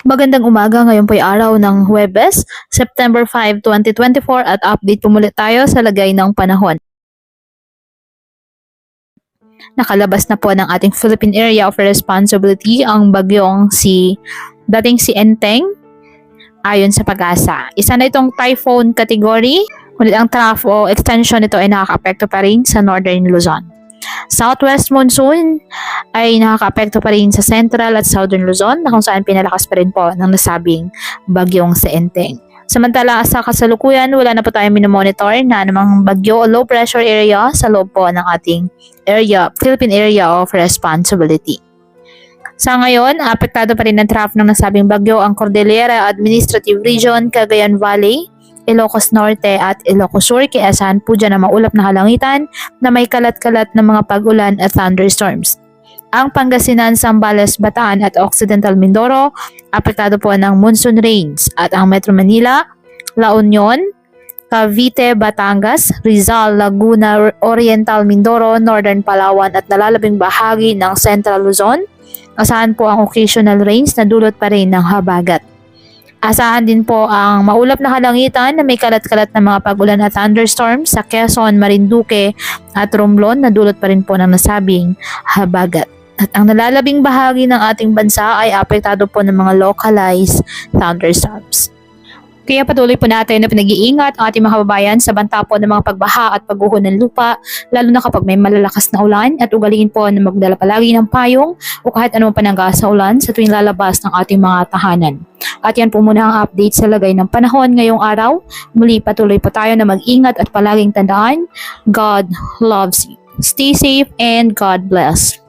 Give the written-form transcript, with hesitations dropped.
Magandang umaga, ngayon po ay araw ng Huwebes, September 5, 2024 at update po muli tayo sa lagay ng panahon. Nakalabas na po ng ating Philippine Area of Responsibility ang dating si Enteng ayon sa Pag-asa. Isa na itong typhoon category, ngunit ang trough o extension nito ay nakaka-apekto pa rin sa Northern Luzon. Southwest monsoon ay nakaka-apekto pa rin sa Central at Southern Luzon na kung saan pinalakas pa rin po ng nasabing bagyong sa Enteng. Samantala sa kasalukuyan, wala na po tayong minomonitor na namang bagyo o low pressure area sa loob po ng ating Philippine Area of Responsibility. Sa ngayon, apektado pa rin ng trough ng nasabing bagyo ang Cordillera Administrative Region, Cagayan Valley, Ilocos Norte at Ilocos Sur, kaya asahan po dyan na maulap na kalangitan na may kalat-kalat na mga pag-ulan at thunderstorms. Ang Pangasinan, Zambales, Bataan at Occidental Mindoro, apektado po ng monsoon rains at ang Metro Manila, La Union, Cavite, Batangas, Rizal, Laguna, Oriental Mindoro, Northern Palawan at nalalabing bahagi ng Central Luzon, asahan po ang occasional rains na dulot pa rin ng habagat. Asahan din po ang maulap na kalangitan na may kalat-kalat na mga pag-ulan at thunderstorms sa Quezon, Marinduque at Romblon na dulot pa rin po ng nasabing habagat. At ang nalalabing bahagi ng ating bansa ay apektado po ng mga localized thunderstorms. Kaya patuloy po natin na pinag-iingat ang ating mga kababayan sa banta po ng mga pagbaha at pagguho ng lupa, lalo na kapag may malalakas na ulan, at ugaliin po na magdala palagi ng payong o kahit anumang panangga sa ulan sa tuwing lalabas ng ating mga tahanan. At yan po muna ang update sa lagay ng panahon ngayong araw. Muli patuloy po tayo na mag-ingat at palaging tandaan, God loves you. Stay safe and God bless.